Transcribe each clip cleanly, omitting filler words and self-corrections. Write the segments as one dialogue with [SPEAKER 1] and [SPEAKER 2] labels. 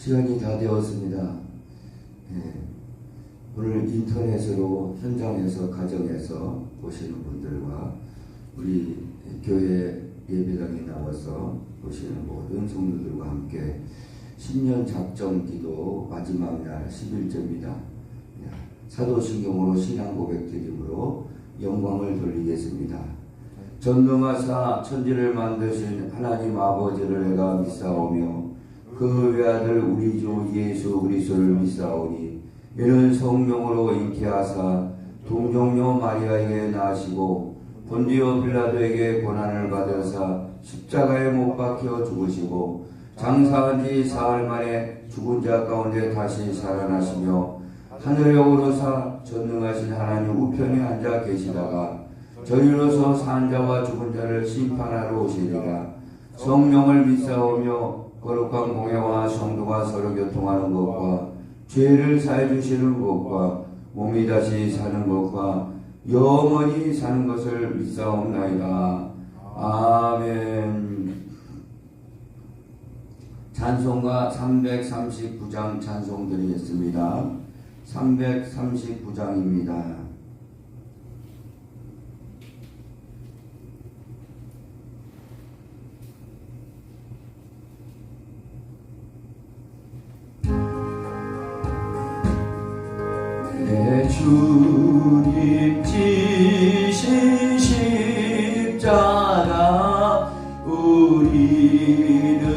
[SPEAKER 1] 시간이 다 되었습니다. 오늘 인터넷으로 현장에서 가정에서 보시는 분들과 우리 교회 예배당에 나와서 보시는 모든 성도들과 함께 신년 작정 기도 마지막 날 11절입니다. 사도신경으로 신앙 고백 드림으로 영광을 돌리겠습니다. 전능하사 천지를 만드신 하나님 아버지를 내가 믿사오며 그 외아들 우리 주 예수 그리스도를 믿사오니 이는 성령으로 잉태하사 동정녀 마리아에게 나시고 본디오 빌라도에게 고난을 받으사 십자가에 못 박혀 죽으시고 장사한 지 사흘 만에 죽은 자 가운데 다시 살아나시며 하늘에 오르사 전능하신 하나님 우편에 앉아 계시다가 저리로서 산 자와 죽은 자를 심판하러 오시리라. 성령을 믿사오며 거룩한 공예와 성도가 서로 교통하는 것과 죄를 사해 주시는 것과 몸이 다시 사는 것과 영원히 사는 것을 믿사옵나이다. 아멘. 찬송가 339장 찬송 드리겠습니다. 339장입니다. 내 주님 지신 십자가 우리는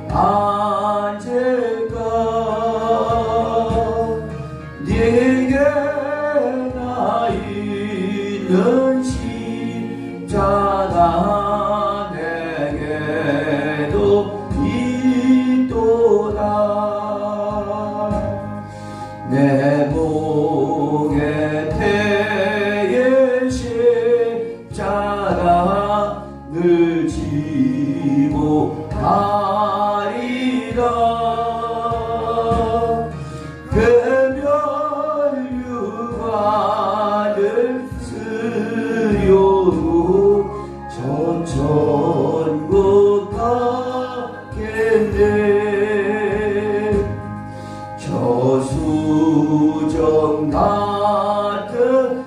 [SPEAKER 1] 언제까 네게 나 있는 십자가 내게도 있도다. 내 목에 태의 십자가 늘 지고 가리라. 멸류관을 쓰려고 전천국 가겠네. 저수정 같은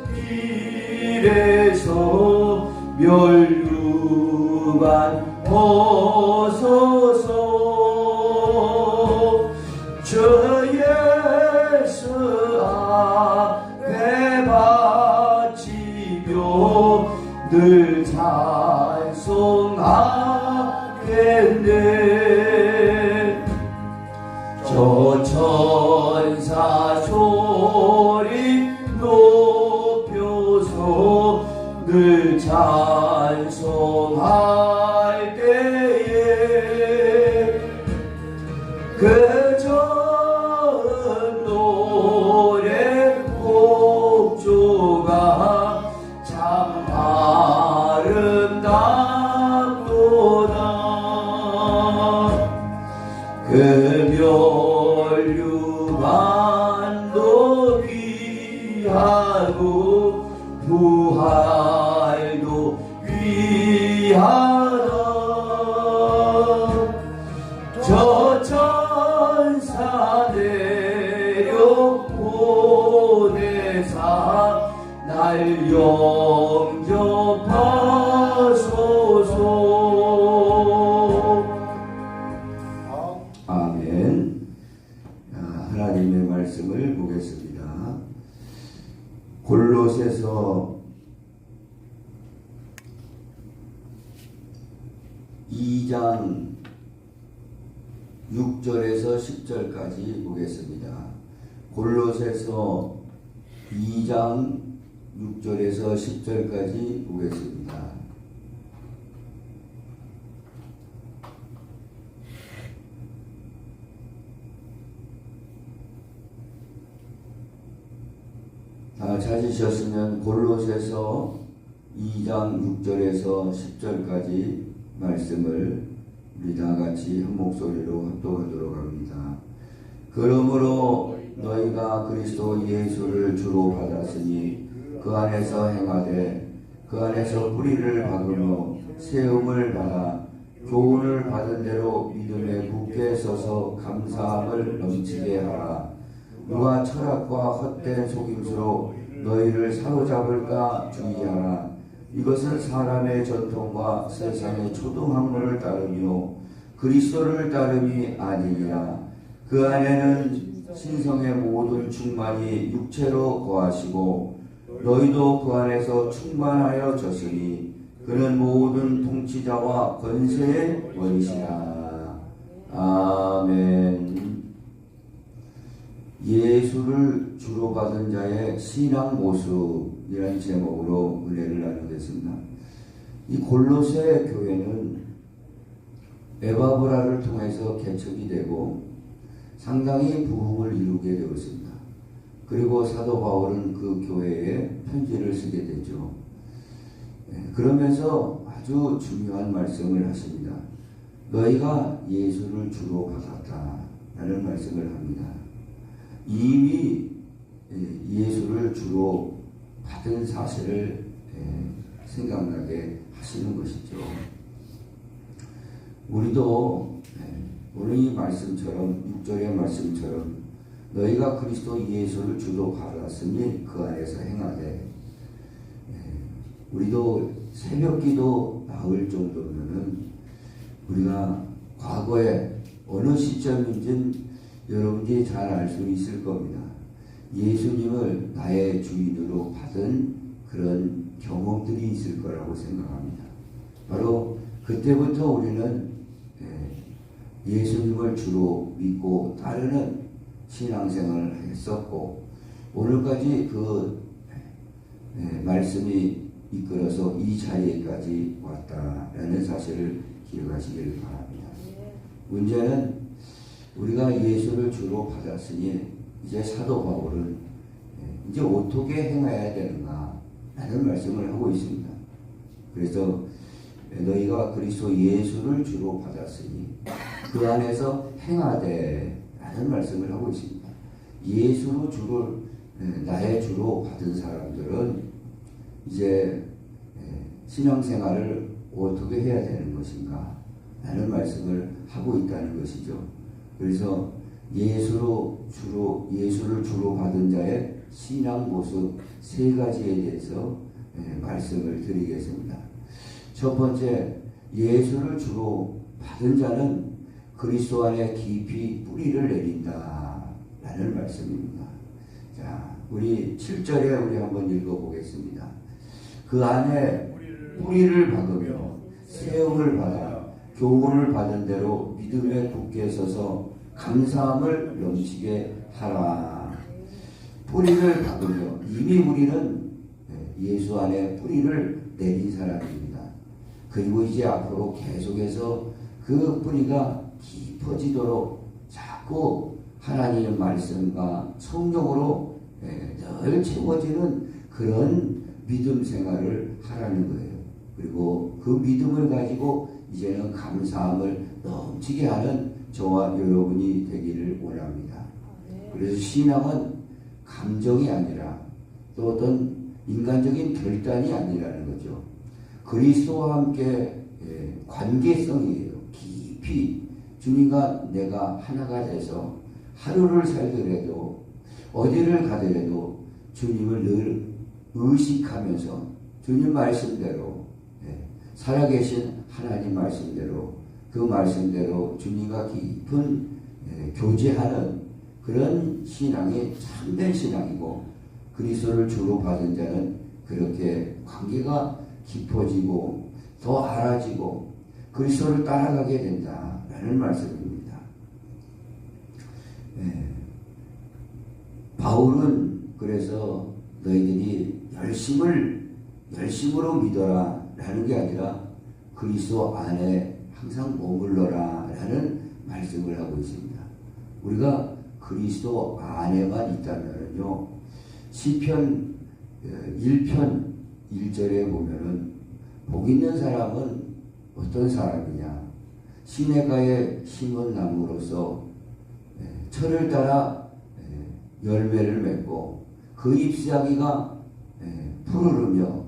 [SPEAKER 1] 길에서 멸류관 벗어서 주 예수 앞에 바치며 늘 찬송하겠네. 저 천사 소리 높여서 늘 찬송할 때에 그저 노래 곡조가 참 아름답도다. 그 멸류관도 귀하고 부활도 귀하다. 저 천사 내려 보내사 날 영접하소서. 아멘. 하나님의 말씀을 보겠습니다. 골로새서 2장 6절에서 10절까지 보겠습니다. 골로새서 2장 6절에서 10절까지 보겠습니다. 찾으셨으면 골로새서 2장 6절에서 10절까지 말씀을 우리 다 같이 한 목소리로 합독하도록 합니다. 그러므로 너희가 그리스도 예수를 주로 받았으니 그 안에서 행하되 그 안에서 뿌리를 박으며 세움을 받아 교훈을 받은 대로 믿음에 굳게 서서 감사함을 넘치게 하라. 누가 철학과 헛된 속임수로 너희를 사로잡을까 주의하라. 이것은 사람의 전통과 세상의 초등학문을 따르며 그리스도를 따름이 아니니라. 그 안에는 신성의 모든 충만이 육체로 거하시고 너희도 그 안에서 충만하여 졌으니 그는 모든 통치자와 권세의 원이시라. 아멘. 예수를 주로 받은 자의 신앙 모습이라는 제목으로 은혜를 나누겠습니다. 이 골로새 교회는 에바브라를 통해서 개척이 되고 상당히 부흥을 이루게 되었습니다. 그리고 사도 바울은 그 교회에 편지를 쓰게 되죠. 그러면서 아주 중요한 말씀을 하십니다. 너희가 예수를 주로 받았다 라는 말씀을 합니다. 이미 예수를 주로 받은 사실을 생각나게 하시는 것이죠. 우리도 오늘 이 말씀처럼 6절의 말씀처럼 너희가 그리스도 예수를 주로 받았으니 그 안에서 행하되, 우리도 새벽기도 나올 정도면은 우리가 과거에 어느 시점인지 여러분들이 잘 알 수 있을 겁니다. 예수님을 나의 주인으로 받은 그런 경험들이 있을 거라고 생각합니다. 바로 그때부터 우리는 예수님을 주로 믿고 따르는 신앙생활을 했었고 오늘까지 그 말씀이 이끌어서 이 자리에까지 왔다라는 사실을 기억하시길 바랍니다. 문제는 우리가 예수를 주로 받았으니 이제 사도 바울은 이제 어떻게 행해야 되는가 라는 말씀을 하고 있습니다. 그래서 너희가 그리스도 예수를 주로 받았으니 그 안에서 행하되 라는 말씀을 하고 있습니다. 예수로 주로 나의 주로 받은 사람들은 이제 신앙생활을 어떻게 해야 되는 것인가 라는 말씀을 하고 있다는 것이죠. 그래서 예수를 주로 받은 자의 신앙 모습 세 가지에 대해서 말씀을 드리겠습니다. 첫 번째, 예수를 주로 받은 자는 그리스도 안에 깊이 뿌리를 내린다 라는 말씀입니다. 자, 우리 7절에 우리 한번 읽어보겠습니다. 그 안에 뿌리를 박으며 세움을 받아 교훈을 받은 대로 믿음에 굳게 서서 감사함을 넘치게 하라. 뿌리를 박으며, 이미 우리는 예수 안에 뿌리를 내린 사람입니다. 그리고 이제 앞으로 계속해서 그 뿌리가 깊어지도록 자꾸 하나님의 말씀과 성령으로 늘 채워지는 그런 믿음 생활을 하라는 거예요. 그리고 그 믿음을 가지고 이제는 감사함을 넘치게 하는 저와 여러분이 되기를 원합니다. 그래서 신앙은 감정이 아니라 또 어떤 인간적인 결단이 아니라는 거죠. 그리스도와 함께 관계성이에요. 깊이 주님과 내가 하나가 돼서 하루를 살더라도 어디를 가더라도 주님을 늘 의식하면서 주님 말씀대로 살아계신 하나님 말씀대로 그 말씀대로 주님과 깊은 교제하는 그런 신앙이 참된 신앙이고, 그리스도를 주로 받은 자는 그렇게 관계가 깊어지고 더 알아지고 그리스도를 따라가게 된다라는 말씀입니다. 바울은 그래서 너희들이 열심으로 믿어라 라는 게 아니라 그리스도 안에 항상 머물러라 라는 말씀을 하고 있습니다. 우리가 그리스도 안에만 있다면요, 시편 1편 1절에 보면은 복 있는 사람은 어떤 사람이냐, 시냇가에 심은 나무로서 철을 따라 열매를 맺고 그 잎사귀가 푸르르며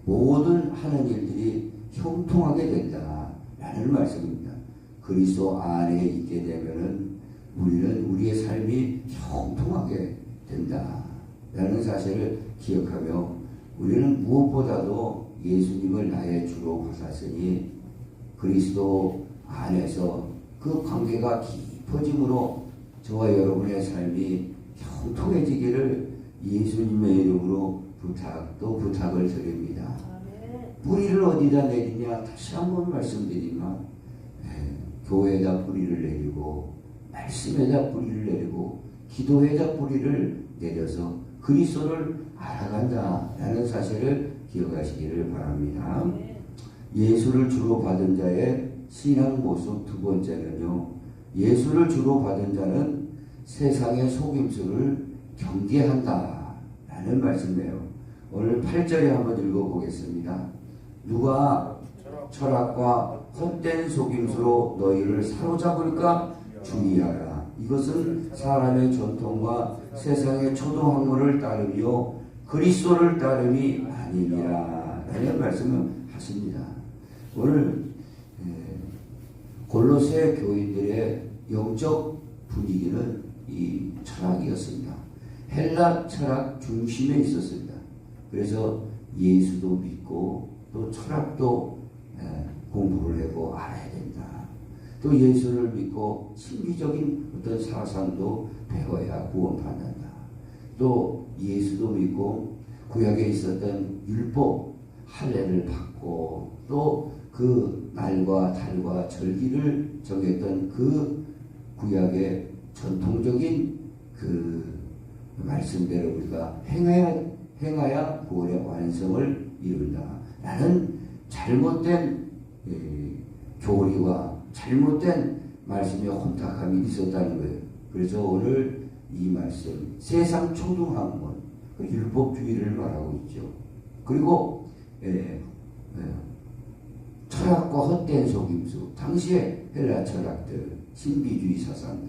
[SPEAKER 1] 모든 하는 일들이 형통하게 된다라는 라는 말씀입니다. 그리스도 안에 있게 되면은 우리는 우리의 삶이 형통하게 된다 라는 사실을 기억하며 우리는 무엇보다도 예수님을 나의 주로 받았으니 그리스도 안에서 그 관계가 깊어짐으로 저와 여러분의 삶이 형통해지기를 예수님의 이름으로 부탁을 드립니다. 뿌리를 어디다 내리냐? 다시 한번 말씀드리면 교회에다 뿌리를 내리고 말씀에다 뿌리를 내리고 기도에다 뿌리를 내려서 그리스도를 알아간다라는 사실을 기억하시기를 바랍니다. 예수를 주로 받은 자의 신앙 모습 두 번째는요. 예수를 주로 받은 자는 세상의 속임수를 경계한다 라는 말씀이에요. 오늘 8절에 한번 읽어보겠습니다. 누가 철학과 헛된 속임수로 너희를 사로잡을까 주의하라. 이것은 사람의 전통과 세상의 초등학문을 따르며 그리스도를 따름이 아니니라 라는 말씀을 하십니다. 오늘 골로새 교인들의 영적 분위기는 이 철학이었습니다. 헬라 철학 중심에 있었습니다. 그래서 예수도 믿고 또 철학도 공부를 하고 알아야 된다. 또 예수를 믿고 신비적인 어떤 사상도 배워야 구원받는다. 또 예수도 믿고 구약에 있었던 율법 할례를 받고 또 그 날과 달과 절기를 정했던 그 구약의 전통적인 그 말씀대로 우리가 행하야 구원의 완성을 이룬다. 라는 잘못된 교리와 잘못된 말씀의 혼탁함이 있었다는 거예요. 그래서 오늘 이 말씀 세상 초등학문 율법주의를 말하고 있죠. 그리고 철학과 헛된 속임수, 당시의 헬라 철학들, 신비주의 사상들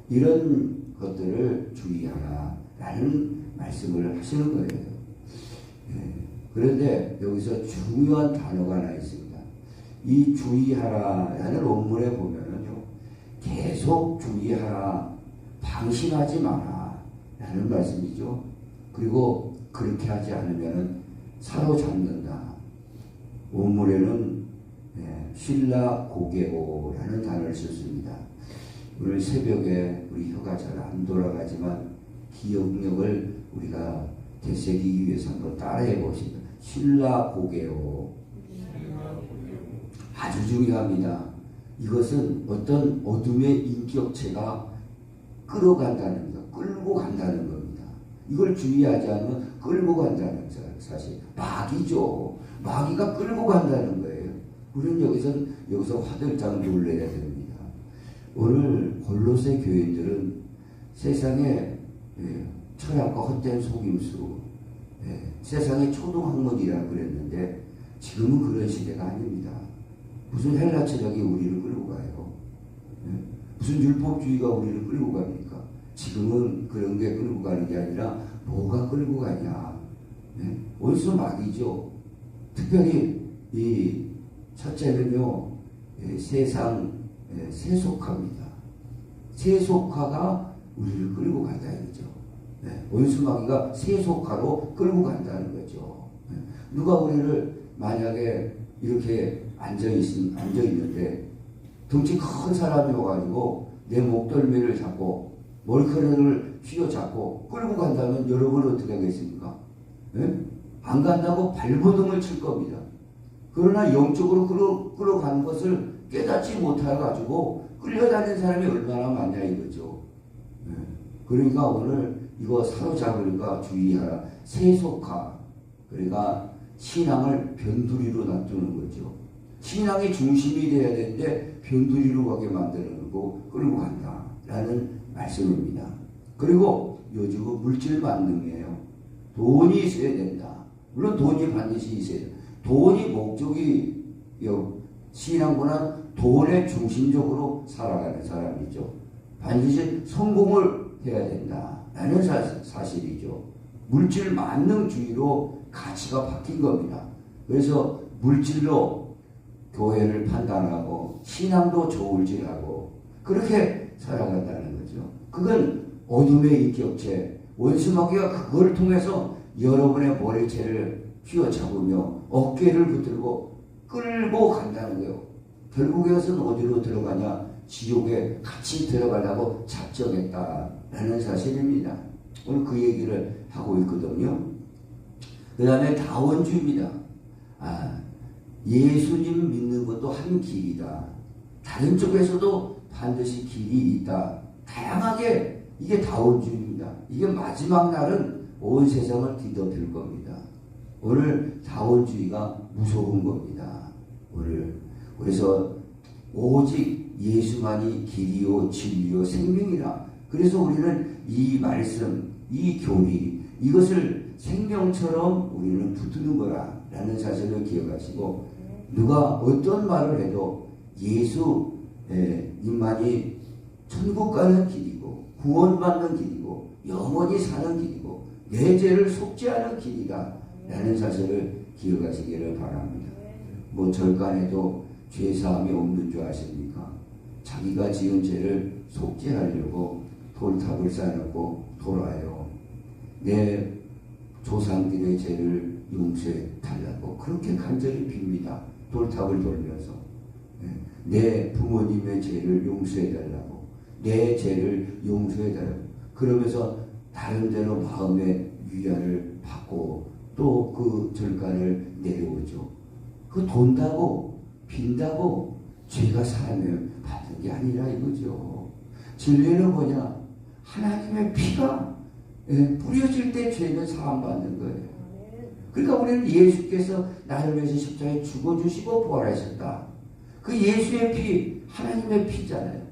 [SPEAKER 1] 이런 것들을 주의하라 라는 말씀을 하시는 거예요. 그런데 여기서 중요한 단어가 하나 있습니다. 이 주의하라라는 원문에 보면은요, 계속 주의하라, 방심하지 마라 라는 말씀이죠. 그리고 그렇게 하지 않으면 사로잡는다. 원문에는 신라 고개오라는 단어를 썼습니다. 오늘 새벽에 우리 혀가 잘 안 돌아가지만 기억력을 우리가 되새기기 위해서 한번 따라해 보시죠. 신라 고개오. 아주 중요합니다. 이것은 어떤 어둠의 인격체가 끌어간다는 것, 끌고 간다는 겁니다. 이걸 주의하지 않으면 끌고 간다는 사실. 마귀죠. 마귀가 끌고 간다는 거예요. 우리는 여기서 화들짝 놀라야 됩니다. 오늘 골로새 교인들은 세상의 철학과 헛된 속임수, 세상의 초등학문이라고 그랬는데 지금은 그런 시대가 아닙니다. 무슨 헬라 철학이 우리를 끌고 가요? 무슨 율법주의가 우리를 끌고 갑니까? 지금은 그런 게 끌고 가는 게 아니라 뭐가 끌고 가냐? 원수 마귀죠. 특별히 이 첫째는요, 세상 세속화입니다. 세속화가 우리를 끌고 간다 이거죠. 원수 마귀가 세속화로 끌고 간다는 거죠. 누가 우리를 만약에 이렇게 앉아있는데 덩치 큰 사람이 와가지고 내 목덜미를 잡고 머리카락을 휘어잡고 끌고 간다면 여러분은 어떻게 하겠습니까? 안 간다고 발버둥을 칠 겁니다. 그러나 영적으로 끌어가는 것을 깨닫지 못해가지고 끌려다니는 사람이 얼마나 많냐 이거죠. 그러니까 오늘 이거 사로잡으니까 주의하라. 세속화. 그러니까 신앙을 변두리로 놔두는 거죠. 신앙이 중심이 돼야 되는데 변두리로 가게 만드는 거고 끌고 간다라는 말씀입니다. 그리고 요즘은 물질 만능이에요. 돈이 있어야 된다. 물론 돈이 반드시 있어야 된다. 돈이 목적이요. 신앙보다 돈에 중심적으로 살아가는 사람이죠. 반드시 성공을 해야 된다라는 사실이죠. 물질 만능주의로 가치가 바뀐 겁니다. 그래서 물질로 교회를 판단하고 신앙도 좋을지라고 그렇게 살아간다는 거죠. 그건 어둠의 인격체, 원수마귀가 그걸 통해서 여러분의 머리채를 휘어잡으며 어깨를 붙들고 끌고 간다는 거예요. 결국에 것은 어디로 들어가냐? 지옥에 같이 들어가려고 작정했다라는 사실입니다. 오늘 그 얘기를 하고 있거든요. 그 다음에 다원주의입니다. 예수님 믿는 것도 한 길이다. 다른 쪽에서도 반드시 길이 있다. 다양하게 이게 다원주의입니다. 이게 마지막 날은 온 세상을 뒤덮일 겁니다. 오늘 다원주의가 무서운 겁니다. 오늘 그래서 오직 예수만이 길이요 진리요 생명이라. 그래서 우리는 이 말씀, 이 교리 이것을 생명처럼 우리는 붙드는 거라라는 사실을 기억하시고 누가 어떤 말을 해도 예수님만이 천국 가는 길이고 구원받는 길이고 영원히 사는 길이고 내 죄를 속죄하는 길이다 라는 사실을 기억하시기를 바랍니다. 뭐 절간에도 죄사함이 없는 줄 아십니까? 자기가 지은 죄를 속죄하려고 돌탑을 쌓아놓고 돌아요. 내 조상들의 죄를 용서해 달라고 그렇게 간절히 빕니다. 돌탑을 돌면서 내 부모님의 죄를 용서해 달라고 내 죄를 용서해 달라고 그러면서 다른 데로 마음의 위안을 받고 또 그 절간을 내려오죠. 그 돈다고 빈다고 죄가 사함을 받는 게 아니라 이거죠. 진리는 뭐냐? 하나님의 피가 뿌려질 때 죄는 사함받는 거예요. 그러니까 우리는 예수께서 나를 위해서 십자가에 죽어주시고 부활하셨다. 그 예수의 피, 하나님의 피잖아요.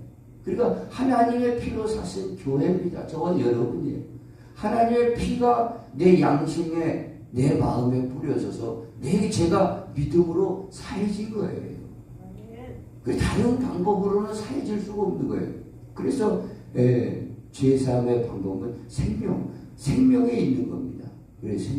[SPEAKER 1] 그러니까 하나님의 피로 사신 교회입니다. 저와 여러분이에요. 하나님의 피가 내 양심에 내 마음에 뿌려져서 내 죄가 믿음으로 사해진 거예요. 다른 방법으로는 사해질 수가 없는 거예요. 그래서 죄사함의 방법은 생명에 있는 겁니다. 그래서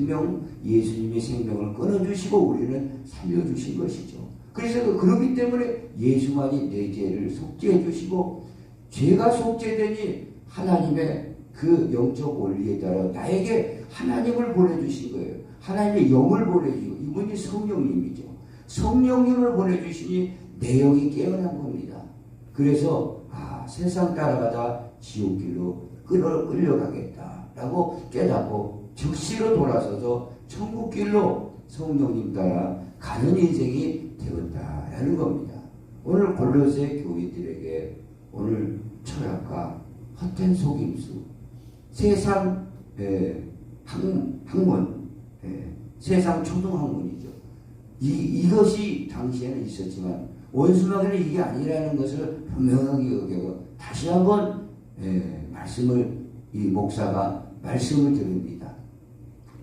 [SPEAKER 1] 예수님이 생명을 끊어주시고 우리는 살려주신 것이죠. 그래서 그렇기 때문에 예수만이 내 죄를 속죄해 주시고 죄가 속죄되니 하나님의 그 영적 원리에 따라 나에게 하나님을 보내주신 거예요. 하나님의 영을 보내주시고 이분이 성령님이죠. 성령님을 보내주시니 내 영이 깨어난 겁니다. 그래서 세상 따라가다 지옥길로 끌려가겠다라고 깨닫고 즉시로 돌아서서 천국길로 성령님 따라 가는 인생이 되었다라는 겁니다. 오늘 골로새 교인들에게 오늘 철학과 헛된 속임수, 세상 학문, 세상 초등학문이죠. 이것이 당시에는 있었지만 원수마귀는 이게 아니라는 것을 분명하게 여기고 다시 한번 이 목사가 말씀을 드립니다.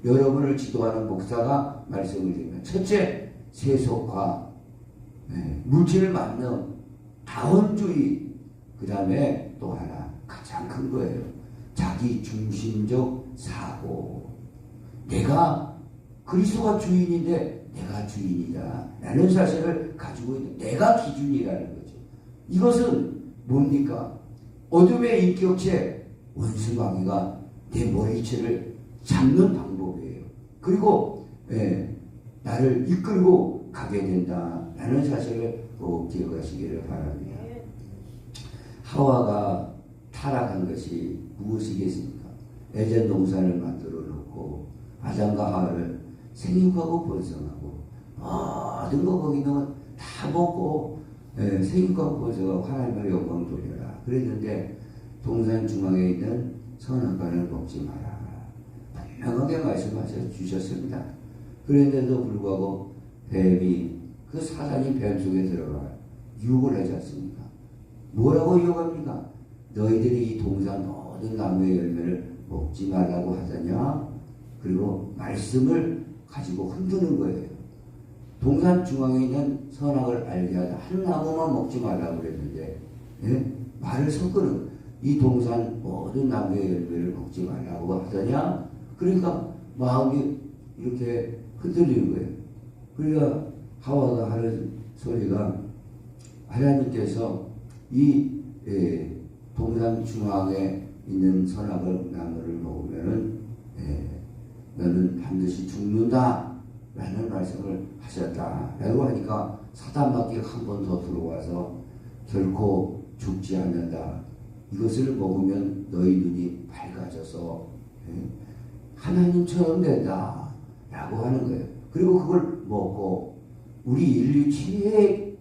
[SPEAKER 1] 여러분을 지도하는 목사가 말씀을 드립니다. 첫째, 세속화, 물질 만능, 다원주의, 그 다음에 또 하나 가장 큰 거예요. 자기 중심적 사고. 내가 그리스도가 주인인데 내가 주인이다 라는 사실을 가지고 있는 내가 기준이라는 거죠. 이것은 뭡니까? 어둠의 인격체 원수마귀가 내 머리채를 잡는 방법이에요. 그리고 나를 이끌고 가게 된다라는 사실을 꼭 기억하시기를 바랍니다. 하와가 타락한 것이 무엇이겠습니까? 에덴 동산을 만들어 놓고 아담과 하와를 생육하고 번성하고 모든 거 거기는 다 먹고 생육하고 번성하고 하나님의 영광 돌려라 그랬는데 동산 중앙에 있는 선악과를 먹지 마라 분명하게 말씀하셔 주셨습니다. 그런데도 불구하고 뱀이 그 사단이 뱀 속에 들어가 유혹을 하지 않습니까? 뭐라고 유혹합니까? 너희들이 이 동산 모든 나무의 열매를 먹지 말라고 하자냐? 그리고 말씀을 가지고 흔드는 거예요. 동산 중앙에 있는 선악을 알게 하자 한 나무만 먹지 말라고 그랬는데 말을 섞는 이 동산 모든 나무의 열매를 먹지 말라고 하자냐? 그러니까 마음이 이렇게 흔들리는 거예요. 그러니까 하와가 하는 소리가 하나님께서 이 동산 중앙에 있는 선악을 나무를 먹으면은 너는 반드시 죽는다 라는 말씀을 하셨다 라고 하니까 사단마귀가 한 번 더 들어와서 결코 죽지 않는다. 이것을 먹으면 너희 눈이 밝아져서 하나님처럼 된다 라고 하는 거예요. 그리고 그걸 먹고 우리 인류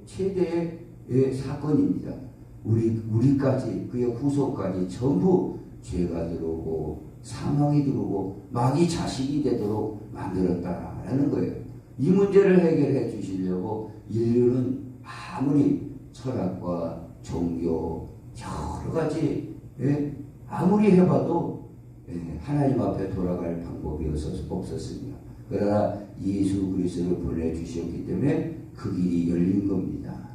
[SPEAKER 1] 최대의 사건입니다. 우리까지 그의 후손까지 전부 죄가 들어오고 사망이 들어오고 마귀 자식이 되도록 만들었다라는 거예요. 이 문제를 해결해 주시려고 인류는 아무리 철학과 종교 여러 가지 아무리 해봐도 하나님 앞에 돌아갈 방법이 없었습니다. 그러나 예수 그리스도를 보내주셨기 때문에 그 길이 열린 겁니다.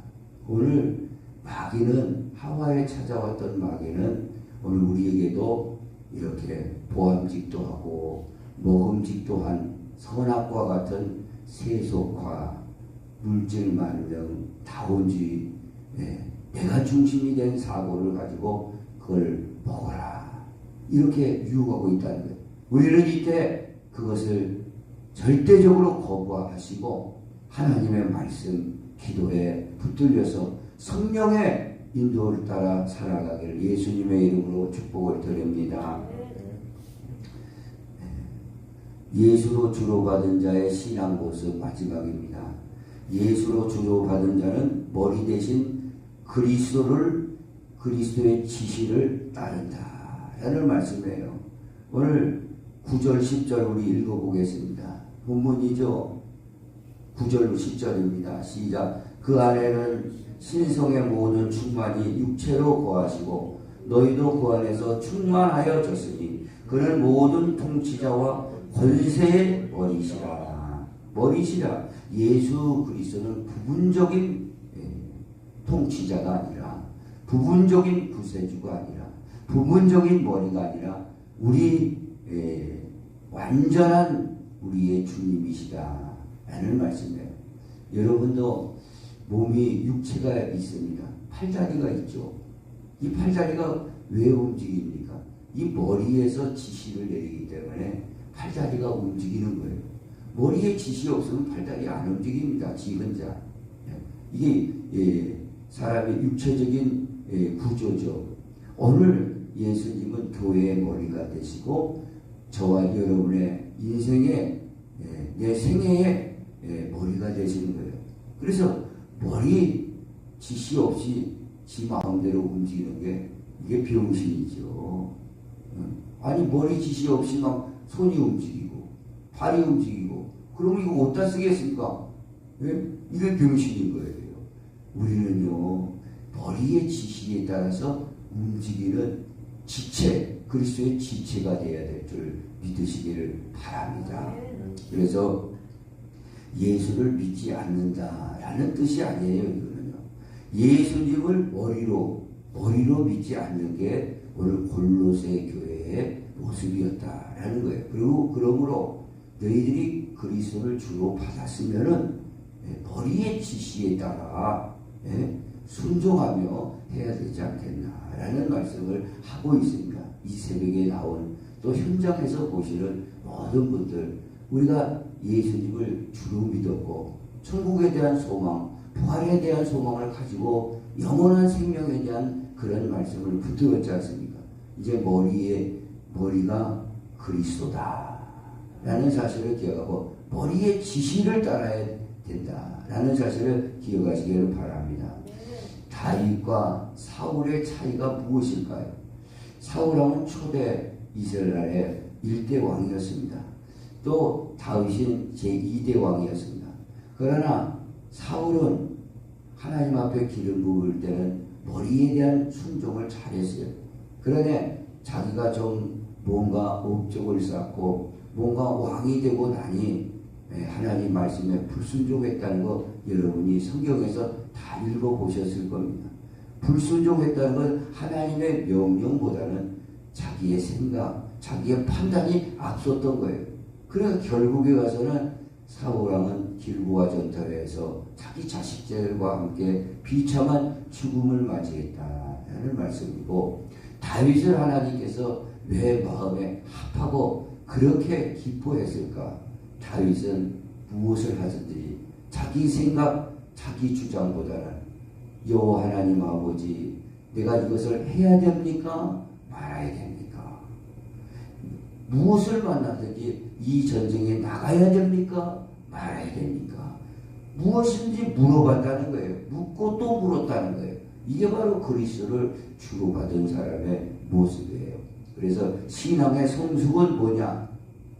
[SPEAKER 1] 오늘 마귀는 하와에 찾아왔던 마귀는 오늘 우리에게도 이렇게 보암직도 하고 먹음직도 한 선악과 같은 세속화, 물질 만능, 다원주의, 내가 중심이 된 사고를 가지고 그걸 먹어라 이렇게 유혹하고 있다는 거예요. 우리는 이때 그것을 절대적으로 거부하시고 하나님의 말씀, 기도에 붙들려서 성령의 인도를 따라 살아가기를 예수님의 이름으로 축복을 드립니다. 예수로 주로 받은 자의 신앙 모습 마지막입니다. 예수로 주로 받은 자는 머리 대신 그리스도의 지시를 따른다 라는 말씀이에요. 오늘 9절 10절 우리 읽어보겠습니다. 본문이죠. 9절 10절입니다. 시작. 그 안에는 신성의 모든 충만이 육체로 거하시고 너희도 그 안에서 충만하여졌으니 그는 모든 통치자와 권세의 머리시라. 예수 그리스도는 부분적인 통치자가 아니라 부분적인 구세주가 아니라 부분적인 머리가 아니라 우리 완전한 우리의 주님이시다 라는 말씀이에요. 여러분도 몸이 육체가 있습니다. 팔다리가 있죠. 이 팔다리가 왜 움직입니까? 이 머리에서 지시를 내리기 때문에 팔다리가 움직이는 거예요. 머리에 지시 없으면 팔다리 안 움직입니다. 지 혼자. 이게 사람의 육체적인 구조죠. 오늘 예수님은 교회의 머리가 되시고 저와 여러분의 인생의 내 생애의 머리가 되시는 거예요. 그래서 머리 지시 없이 지 마음대로 움직이는 게 이게 병신이죠. 아니 머리 지시 없이 막 손이 움직이고 발이 움직이고 그러면 이거 어디다 쓰겠습니까? 이게 병신인 거예요. 우리는요 머리의 지시에 따라서 움직이는 지체, 그리스도의 지체가 되어야 될 줄 믿으시기를 바랍니다. 그래서 예수를 믿지 않는다라는 뜻이 아니에요. 이거는요. 예수님을 머리로 믿지 않는 게 오늘 골로새 교회의 모습이었다라는 거예요. 그리고 그러므로 너희들이 그리스도를 주로 받았으면은 머리의 지시에 따라 순종하며 해야 되지 않겠나라는 말씀을 하고 있습니다. 이 새벽에 나온 또 현장에서 보시는 모든 분들 우리가 예수님을 주로 믿었고 천국에 대한 소망, 부활에 대한 소망을 가지고 영원한 생명에 대한 그런 말씀을 붙들었지 않습니까? 이제 머리가 그리스도다 라는 사실을 기억하고 머리의 지시를 따라야 된다 라는 사실을 기억하시기를 바랍니다. 다윗과 사울의 차이가 무엇일까요? 사울왕은 초대 이스라엘의 1대 왕이었습니다. 또 다윗은 제2대 왕이었습니다. 그러나 사울은 하나님 앞에 기름 부을 때는 머리에 대한 순종을 잘했어요. 그러나 자기가 좀 뭔가 업적을 쌓고 뭔가 왕이 되고 나니 하나님 말씀에 불순종했다는 거 여러분이 성경에서 다 읽어보셨을 겁니다. 불순종했다는 건 하나님의 명령보다는 자기의 생각, 자기의 판단이 앞섰던 거예요. 그래서 결국에 가서는 사울왕은 길보아 전투에서 자기 자식들과 함께 비참한 죽음을 맞이했다는 말씀이고, 다윗을 하나님께서 왜 마음에 합하고 그렇게 기뻐했을까? 다윗은 무엇을 하든지 자기 생각, 자기 주장보다는 여호와 하나님 아버지, 내가 이것을 해야 됩니까? 말아야 됩니까? 무엇을 만나든지 이 전쟁에 나가야 됩니까? 말아야 됩니까? 무엇인지 물어봤다는 거예요. 묻고 또 물었다는 거예요. 이게 바로 그리스도를 주로 받은 사람의 모습이에요. 그래서 신앙의 성숙은 뭐냐?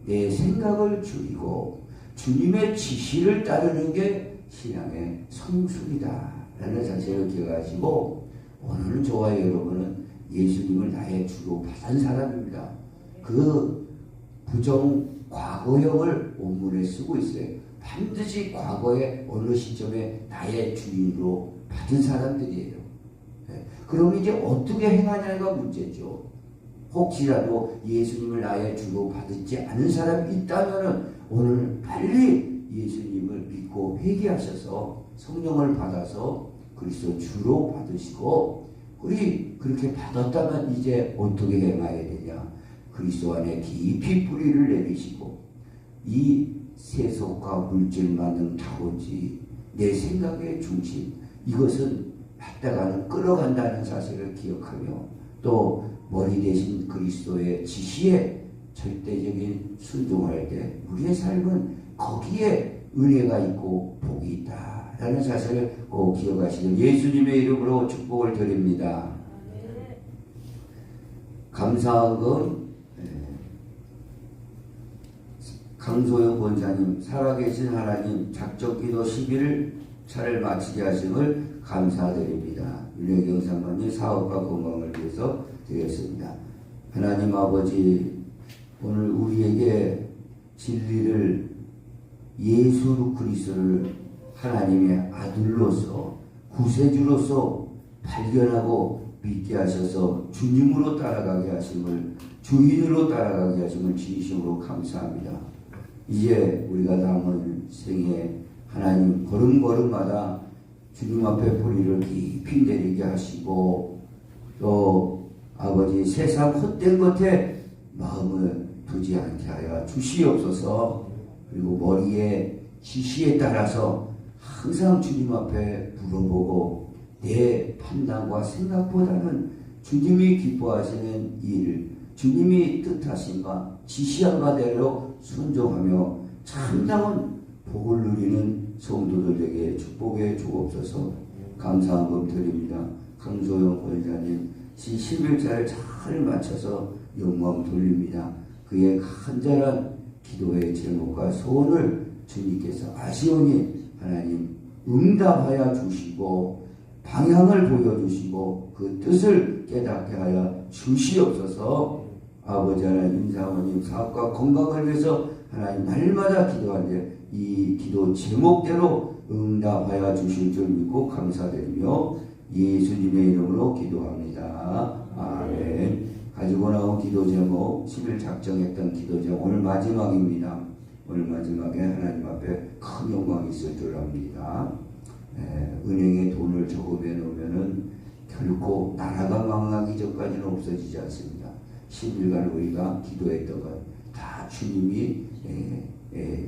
[SPEAKER 1] 내 생각을 줄이고 주님의 지시를 따르는 게 신앙의 성숙이다 라는 사실을 기억하시고, 오늘 저와 여러분은 예수님을 나의 주로 받은 사람입니다. 그 부정 과거형을 원문에 쓰고 있어요. 반드시 과거의 어느 시점에 나의 주인으로 받은 사람들이에요. 그럼 이제 어떻게 행하냐가 문제죠. 혹시라도 예수님을 나의 주로 받지 않은 사람이 있다면 오늘 빨리 예수님을 믿고 회개하셔서 성령을 받아서 그리스도 주로 받으시고, 우리 그렇게 받았다면 이제 어떻게 행해야 되냐? 그리스도 안에 깊이 뿌리를 내리시고, 이 세속과 물질 만능 다오지 내 생각의 중심, 이것은 받다가는 끌어간다는 사실을 기억하며, 또 머리 대신 그리스도의 지시에 절대적인 순종할 때 우리의 삶은 거기에 은혜가 있고 복이 있다라는 사실을 꼭 기억하시는 예수님의 이름으로 축복을 드립니다. 감사하금 강소영 권사님, 살아계신 하나님 작정기도 11일 차를 마치게 하심을 감사드립니다. 윤혜경 장관님 사업과 건강을 위해서 드렸습니다. 하나님 아버지, 오늘 우리에게 진리를, 예수 그리스도를 하나님의 아들로서 구세주로서 발견하고 믿게 하셔서 주님으로 따라가게 하심을, 주인으로 따라가게 하심을 진심으로 감사합니다. 이제 우리가 남은 생에 하나님 걸음걸음마다 주님 앞에 뿌리를 깊이 내리게 하시고, 또 아버지 세상 헛된 것에 마음을 두지 않게 하여 주시옵소서. 그리고 머리에 지시에 따라서 항상 주님 앞에 물어보고, 내 판단과 생각보다는 주님이 기뻐하시는 일, 주님이 뜻하신 바, 지시한 바대로 순종하며 참다운 복을 누리는 성도들에게 축복해 주옵소서. 감사한 것 드립니다. 강소영 권사님 11자를 잘 맞춰서 영광 돌립니다. 그의 간절한 기도의 제목과 소원을 주님께서 아시오니 하나님 응답하여 주시고, 방향을 보여주시고 그 뜻을 깨닫게 하여 주시옵소서. 아버지 하나님, 사모님 사업과 건강을 위해서 하나님 날마다 기도하는데 이 기도 제목대로 응답하여 주실 줄 믿고 감사드리며 예수님의 이름으로 기도합니다. 아멘. 가지고 나온 기도 제목, 10일 작정했던 기도 제목, 오늘 마지막입니다. 오늘 마지막에 하나님 앞에 큰 영광이 있을 줄 압니다. 은행에 돈을 저금해 놓으면은 결코 나라가 망하기 전까지는 없어지지 않습니다. 10일간 우리가 기도했던 것 다 주님이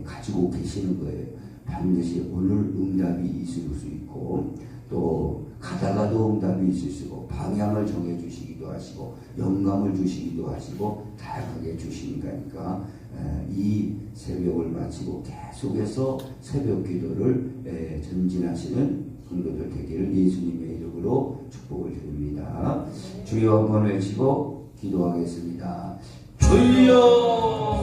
[SPEAKER 1] 가지고 계시는 거예요. 반드시 오늘 응답이 있을 수 있고, 또 가다가도 응답이 있을 수 있고, 방향을 정해 주시기도 하시고, 영감을 주시기도 하시고, 다양하게 주시니까 이 새벽을 마치고 계속해서 새벽 기도를 전진하시는 성도들 되기를 예수님의 이름으로 축복을 드립니다. 주여 한번 외치고 기도하겠습니다. 주여